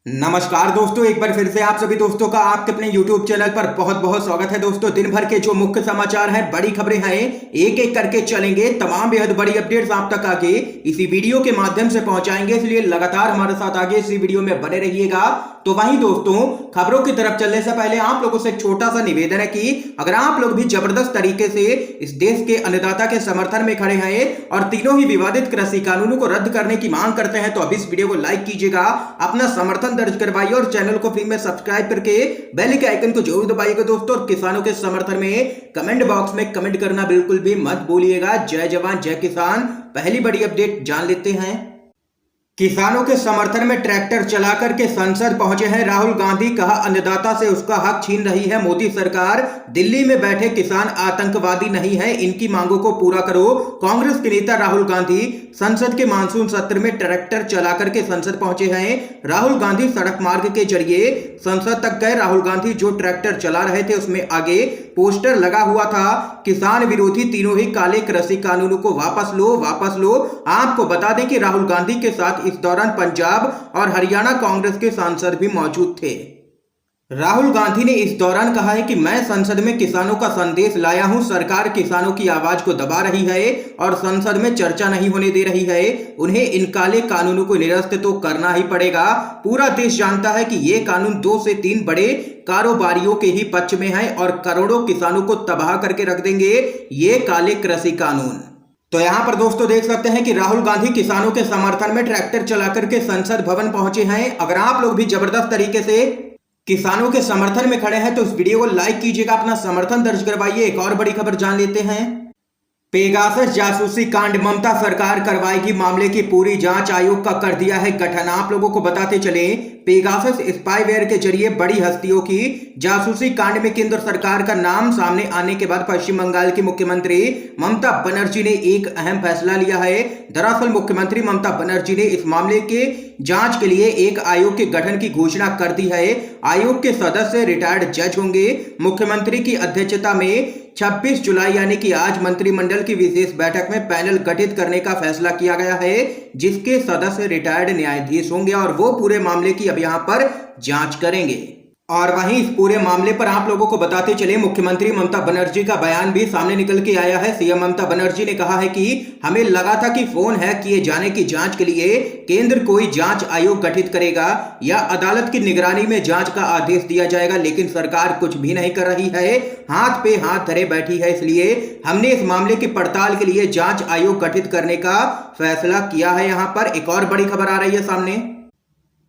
नमस्कार दोस्तों, एक बार फिर से आप सभी दोस्तों का आपके अपने YouTube चैनल पर बहुत बहुत स्वागत है। दोस्तों, दिन भर के जो मुख्य समाचार हैं, बड़ी खबरें हैं, एक एक करके चलेंगे। तमाम बेहद बड़ी अपडेट्स आप तक आगे इसी वीडियो के माध्यम से पहुंचाएंगे, इसलिए लगातार हमारे साथ आगे इसी वीडियो में बने रहिएगा। तो वहीं दोस्तों, खबरों की तरफ चलने से पहले आप लोगों से एक छोटा सा निवेदन है कि अगर आप लोग भी जबरदस्त तरीके से इस देश के अन्नदाता के समर्थन में खड़े हैं और तीनों ही विवादित कृषि कानूनों को रद्द करने की मांग करते हैं, तो अभी इस वीडियो को लाइक कीजिएगा, अपना समर्थन दर्ज करवाइए और चैनल को फ्री में सब्सक्राइब करके बेल के आइकन को जरूर दबाइएगा दोस्तों। और किसानों के समर्थन में कमेंट बॉक्स में कमेंट करना बिल्कुल भी मत भूलिएगा। जय जवान जय किसान। पहली बड़ी अपडेट जान लेते हैं। किसानों के समर्थन में ट्रैक्टर चलाकर के संसद पहुंचे हैं राहुल गांधी। कहा, अन्नदाता से उसका हक छीन रही है मोदी सरकार। दिल्ली में बैठे किसान आतंकवादी नहीं है, इनकी मांगों को पूरा करो। कांग्रेस के नेता राहुल गांधी संसद के मानसून सत्र में ट्रैक्टर चलाकर के संसद पहुंचे हैं। राहुल गांधी सड़क मार्ग के जरिए संसद तक गए। राहुल गांधी जो ट्रैक्टर चला रहे थे उसमें आगे पोस्टर लगा हुआ था, किसान विरोधी तीनों ही काले कृषि कानूनों को वापस लो, वापस लो। आपको बता दें कि राहुल गांधी के साथ इस दौरान पंजाब और हरियाणा कांग्रेस के सांसद भी मौजूद थे। राहुल गांधी ने इस दौरान कहा है कि मैं संसद में किसानों का संदेश लाया हूं। सरकार किसानों की आवाज को दबा रही है और संसद में चर्चा नहीं होने दे रही है। उन्हें इन काले कानूनों को निरस्त तो करना ही पड़ेगा। पूरा देश जानता है कि ये कानून 2 से 3 बड़े कारोबारियों के ही पक्ष में है और करोड़ों किसानों को तबाह करके रख देंगे ये काले कृषि कानून। तो यहां पर दोस्तों देख सकते हैं कि राहुल गांधी किसानों के समर्थन में ट्रैक्टर चलाकर के संसद भवन पहुंचे हैं। अगर आप लोग भी जबरदस्त तरीके से किसानों के समर्थन में खड़े हैं तो इस वीडियो को लाइक कीजिएगा, अपना समर्थन दर्ज करवाइए। एक और बड़ी खबर जान लेते हैं। पेगासस जासूसी कांड, ममता सरकार करवाएगी मामले की पूरी जांच। आयोग का कर दिया है गठन। आप लोगों को बताते चले, पेगासस स्पाईवेयर के जरिए बड़ी हस्तियों की जासूसी कांड में केंद्र सरकार का नाम सामने आने के बाद पश्चिम बंगाल की मुख्यमंत्री ममता बनर्जी ने एक अहम फैसला लिया है। दरअसल मुख्यमंत्री ममता बनर्जी ने इस मामले के जांच के लिए एक आयोग के गठन की घोषणा कर दी है। आयोग के सदस्य रिटायर्ड जज होंगे। मुख्यमंत्री की अध्यक्षता में 26 जुलाई यानी कि आज मंत्रिमंडल की विशेष बैठक में पैनल गठित करने का फैसला किया गया है, जिसके सदस्य रिटायर्ड न्यायाधीश होंगे और वो पूरे मामले की अब यहां पर जांच करेंगे। और वहीं इस पूरे मामले पर आप लोगों को बताते चले, मुख्यमंत्री ममता बनर्जी का बयान भी सामने निकल के आया है। सीएम ममता बनर्जी ने कहा है कि हमें लगा था कि फोन हैक किए जाने की जांच के लिए केंद्र कोई जांच आयोग गठित करेगा या अदालत की निगरानी में जांच का आदेश दिया जाएगा, लेकिन सरकार कुछ भी नहीं कर रही है, हाथ पे हाथ धरे बैठी है। इसलिए हमने इस मामले की पड़ताल के लिए जांच आयोग गठित करने का फैसला किया है। यहां पर एक और बड़ी खबर आ रही है सामने।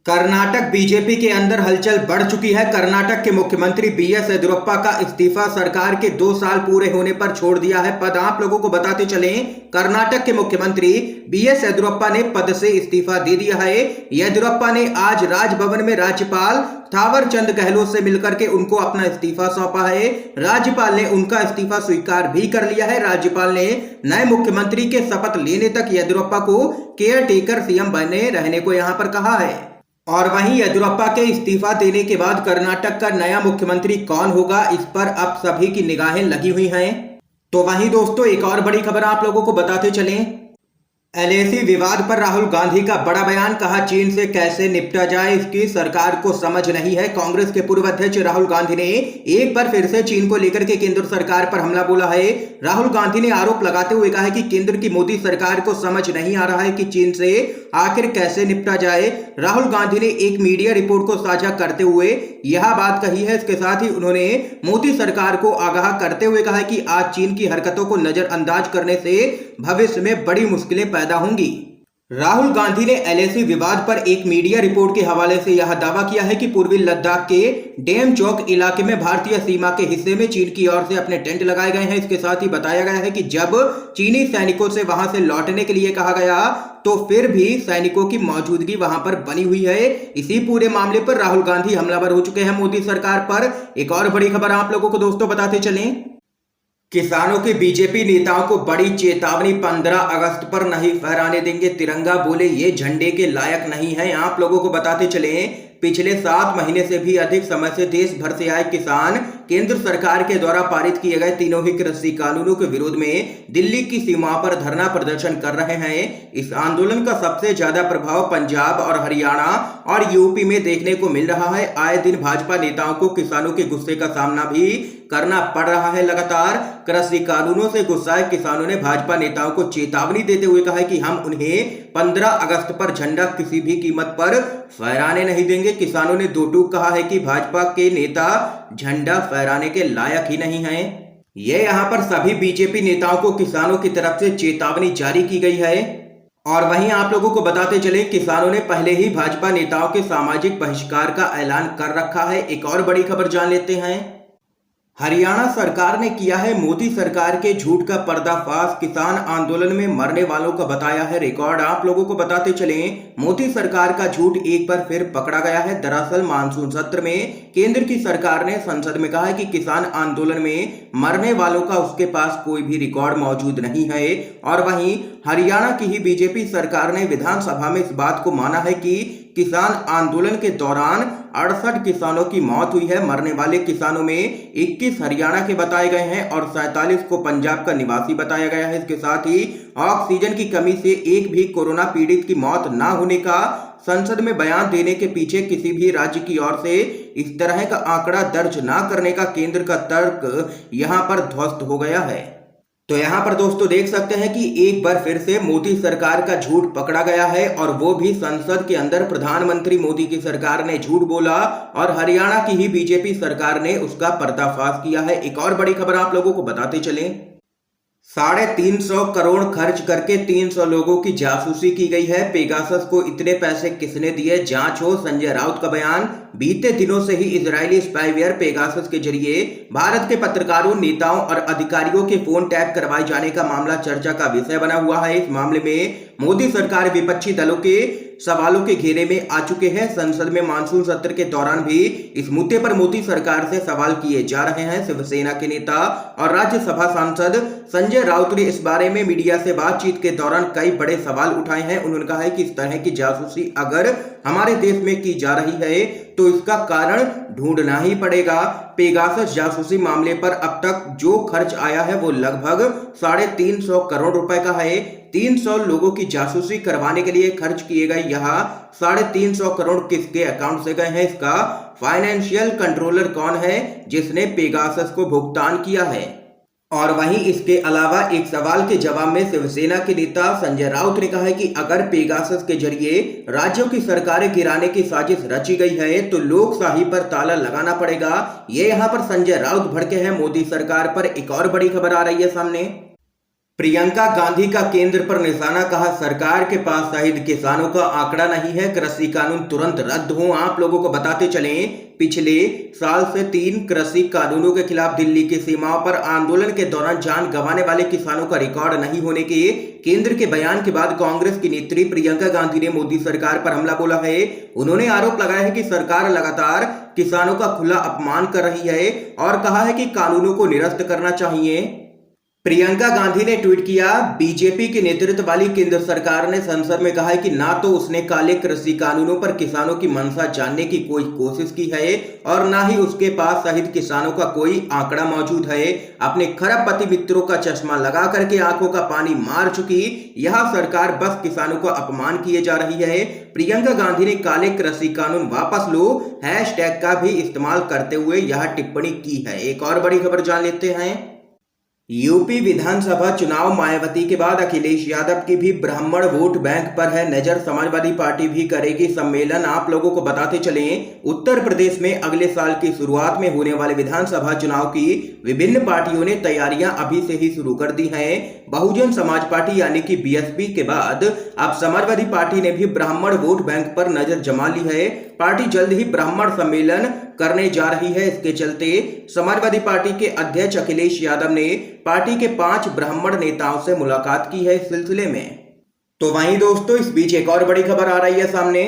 कर्नाटक बीजेपी के अंदर हलचल बढ़ चुकी है। कर्नाटक के मुख्यमंत्री बीएस येदियुरप्पा का इस्तीफा सरकार के 2 साल पूरे होने पर छोड़ दिया है पद। आप लोगों को बताते चलें, कर्नाटक के मुख्यमंत्री बीएस येदियुरप्पा ने पद से इस्तीफा दे दिया है। येदियुरप्पा ने आज राजभवन में राज्यपाल थावरचंद गहलोत से मिलकर के उनको अपना इस्तीफा सौंपा है। राज्यपाल ने उनका इस्तीफा स्वीकार भी कर लिया है। राज्यपाल ने नए मुख्यमंत्री के शपथ लेने तक येदियुरप्पा को केयर टेकर सीएम बने रहने को यहां पर कहा है। और वहीं येदियुरप्पा के इस्तीफा देने के बाद कर्नाटक का नया मुख्यमंत्री कौन होगा, इस पर अब सभी की निगाहें लगी हुई हैं। तो वहीं दोस्तों एक और बड़ी खबर आप लोगों को बताते चलें। एलएसी विवाद पर राहुल गांधी का बड़ा बयान। कहा, चीन से कैसे निपटा जाए इसकी सरकार को समझ नहीं है। कांग्रेस के पूर्व अध्यक्ष राहुल गांधी ने एक बार फिर से चीन को लेकर के केंद्र सरकार पर हमला बोला है। राहुल गांधी ने आरोप लगाते हुए कहा है कि केंद्र की मोदी सरकार को समझ नहीं आ रहा है कि चीन से आखिर कैसे निपटा जाए। राहुल गांधी ने एक मीडिया रिपोर्ट को साझा करते हुए यह बात कही है। इसके साथ ही उन्होंने मोदी सरकार को आगाह करते हुए कहा है कि आज चीन की हरकतों को नजरअंदाज करने से भविष्य में बड़ी मुश्किलें पैदा होंगी। राहुल गांधी ने एलएसी विवाद पर एक मीडिया रिपोर्ट के हवाले से यह दावा किया है कि पूर्वी लद्दाख के डेम चौक इलाके में भारतीय सीमा के हिस्से में चीन की ओर से अपने टेंट लगाए गए हैं। इसके साथ ही बताया गया है कि जब चीनी सैनिकों से वहां से लौटने के लिए कहा गया तो फिर भी सैनिकों की मौजूदगी वहां पर बनी हुई है। इसी पूरे मामले पर राहुल गांधी हमलावर हो चुके हैं मोदी सरकार पर। एक और बड़ी खबर आप लोगों को दोस्तों बताते चलें। किसानों के बीजेपी नेताओं को बड़ी चेतावनी, 15 अगस्त पर नहीं फहराने देंगे तिरंगा, बोले ये झंडे के लायक नहीं है। आप लोगों को बताते चले, पिछले 7 महीने से भी अधिक समय से देश भर से आए किसान केंद्र सरकार के द्वारा पारित किए गए तीनों ही कृषि कानूनों के विरोध में दिल्ली की सीमाओं पर धरना प्रदर्शन कर रहे हैं। इस आंदोलन का सबसे ज्यादा प्रभाव पंजाब और हरियाणा और यूपी में देखने को मिल रहा है। आए दिन भाजपा नेताओं को किसानों के गुस्से का सामना भी करना पड़ रहा है। लगातार कृषि कानूनों से गुस्साए किसानों ने भाजपा नेताओं को चेतावनी देते हुए कहा है कि हम उन्हें 15 अगस्त पर झंडा किसी भी कीमत पर फहराने नहीं देंगे। किसानों ने दो टूक कहा है कि भाजपा के नेता झंडा फहराने के लायक ही नहीं हैं। ये यहाँ पर सभी बीजेपी नेताओं को किसानों की तरफ से चेतावनी जारी की गई है। और वहीं आप लोगों को बताते चले, किसानों ने पहले ही भाजपा नेताओं के सामाजिक बहिष्कार का ऐलान कर रखा है। एक और बड़ी खबर जान लेते हैं। हरियाणा सरकार ने किया है मोदी सरकार के झूठ का पर्दाफाश। किसान आंदोलन में मरने वालों का बताया है रिकॉर्ड। आप लोगों को बताते चलें, मोदी सरकार का झूठ एक बार फिर पकड़ा गया है। दरअसल मानसून सत्र में केंद्र की सरकार ने संसद में कहा है कि किसान आंदोलन में मरने वालों का उसके पास कोई भी रिकॉर्ड मौजूद नहीं है। और वहीं हरियाणा की ही बीजेपी सरकार ने विधानसभा में इस बात को माना है कि किसान आंदोलन के दौरान 68 किसानों की मौत हुई है। मरने वाले किसानों में 21 हरियाणा के बताए गए हैं और 47 को पंजाब का निवासी बताया गया है। इसके साथ ही ऑक्सीजन की कमी से एक भी कोरोना पीड़ित की मौत न होने का संसद में बयान देने के पीछे किसी भी राज्य की ओर से इस तरह का आंकड़ा दर्ज न करने का केंद्र का तर्क यहां पर ध्वस्त हो गया है। तो यहाँ पर दोस्तों देख सकते हैं कि एक बार फिर से मोदी सरकार का झूठ पकड़ा गया है और वो भी संसद के अंदर। प्रधानमंत्री मोदी की सरकार ने झूठ बोला और हरियाणा की ही बीजेपी सरकार ने उसका पर्दाफाश किया है। एक और बड़ी खबर आप लोगों को बताते चलें। 350 करोड़ खर्च करके 300 लोगों की जासूसी की गई है। पेगासस को इतने पैसे किसने दिए, जांच हो। संजय राउत का बयान। बीते दिनों से ही इजरायली स्पाईवेयर पेगासस के जरिए भारत के पत्रकारों, नेताओं और अधिकारियों के फोन टैप करवाए जाने का मामला चर्चा का विषय बना हुआ है। इस मामले में मोदी सरकार विपक्षी दलों के सवालों के घेरे में आ चुके हैं। संसद में मानसून सत्र के दौरान भी इस मुद्दे पर मोदी सरकार से सवाल किए जा रहे हैं। शिवसेना के नेता और राज्यसभा सांसद संजय राउत ने इस बारे में मीडिया से बातचीत के दौरान कई बड़े सवाल उठाए हैं। उन्होंने कहा है कि इस तरह की जासूसी अगर हमारे देश में की जा रही है तो इसका कारण ढूंढना ही पड़ेगा। पेगासस जासूसी मामले पर अब तक जो खर्च आया है वो लगभग 350 करोड़ रुपए का है। 300 लोगों की जासूसी करवाने के लिए खर्च किए गए यहाँ 350 करोड़ किसके अकाउंट से गए हैं, इसका फाइनेंशियल कंट्रोलर कौन है जिसने पेगासस को भुगतान किया है। और वहीं इसके अलावा एक सवाल के जवाब में शिवसेना के नेता संजय राउत ने कहा है कि अगर पेगासस के जरिए राज्यों की सरकारें गिराने की साजिश रची गई है तो लोकशाही पर ताला लगाना पड़ेगा। ये यहाँ पर संजय राउत भड़के हैं मोदी सरकार पर। एक और बड़ी खबर आ रही है सामने। प्रियंका गांधी का केंद्र पर निशाना। कहा सरकार के पास शहीद किसानों का आंकड़ा नहीं है, कृषि कानून तुरंत रद्द हो। आप लोगों को बताते चलें, पिछले साल से 3 कृषि कानूनों के खिलाफ दिल्ली की सीमाओं पर आंदोलन के दौरान जान गंवाने वाले किसानों का रिकॉर्ड नहीं होने के केंद्र के बयान के बाद कांग्रेस की नेत्री प्रियंका गांधी ने मोदी सरकार पर हमला बोला है। उन्होंने आरोप लगाया है कि सरकार लगातार किसानों का खुला अपमान कर रही है और कहा है कि कानूनों को निरस्त करना चाहिए। प्रियंका गांधी ने ट्वीट किया, बीजेपी के नेतृत्व वाली केंद्र सरकार ने संसद में कहा है कि ना तो उसने काले कृषि कानूनों पर किसानों की मंशा जानने की कोई कोशिश की है और ना ही उसके पास शहीद किसानों का कोई आंकड़ा मौजूद है। अपने खरबपति मित्रों का चश्मा लगा करके आंखों का पानी मार चुकी यह सरकार बस किसानों का अपमान किए जा रही है। प्रियंका गांधी ने काले कृषि कानून वापस लो हैशटैग का भी इस्तेमाल करते हुए यह टिप्पणी की है। एक और बड़ी खबर जान लेते हैं। यूपी विधानसभा चुनाव, मायावती के बाद अखिलेश यादव की भी ब्राह्मण वोट बैंक पर है नजर। समाजवादी पार्टी भी करेगी सम्मेलन। आप लोगों को बताते चलें, उत्तर प्रदेश में अगले साल की शुरुआत में होने वाले विधानसभा चुनाव की विभिन्न पार्टियों ने तैयारियां अभी से ही शुरू कर दी हैं। बहुजन समाज पार्टी यानी कि बीएसपी के बाद अब समाजवादी पार्टी ने भी ब्राह्मण वोट बैंक पर नजर जमा ली है। पार्टी जल्द ही ब्राह्मण सम्मेलन करने जा रही है। इसके चलते समाजवादी पार्टी के अध्यक्ष अखिलेश यादव ने पार्टी के 5 ब्राह्मण नेताओं से मुलाकात की है इस सिलसिले में। तो वहीं दोस्तों इस बीच एक और बड़ी खबर आ रही है सामने।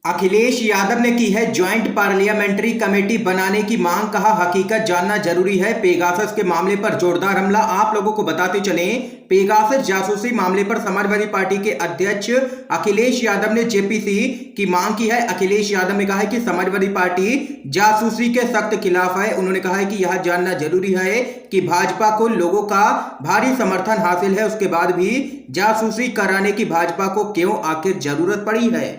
अखिलेश यादव ने की है ज्वाइंट पार्लियामेंट्री कमेटी बनाने की मांग, कहा हकीकत जानना जरूरी है। पेगासस के मामले पर जोरदार हमला, आप लोगों को बताते चले। पेगासस जासूसी मामले पर समाजवादी पार्टी के अध्यक्ष अखिलेश यादव ने जेपीसी की मांग की है। अखिलेश यादव ने कहा है कि समाजवादी पार्टी जासूसी के सख्त खिलाफ है। उन्होंने कहा है कि यह जानना जरूरी है कि भाजपा को लोगों का भारी समर्थन हासिल है, उसके बाद भी जासूसी कराने की भाजपा को क्यों आखिर जरूरत पड़ी है।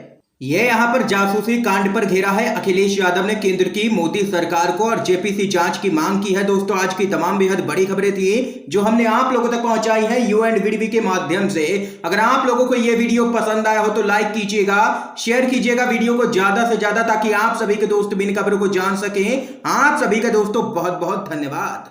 ये यहां पर जासूसी कांड पर घेरा है। अखिलेश यादव ने केंद्र की मोदी सरकार को और जेपीसी जांच की मांग की है। दोस्तों, आज की तमाम बेहद बड़ी खबरें थी जो हमने आप लोगों तक पहुंचाई है यू एंड वीडीवी के माध्यम से। अगर आप लोगों को ये वीडियो पसंद आया हो तो लाइक कीजिएगा, शेयर कीजिएगा वीडियो को ज्यादा से ज्यादा, ताकि आप सभी के दोस्त भी इन खबरों को जान सकें। आप सभी का दोस्तों बहुत बहुत धन्यवाद।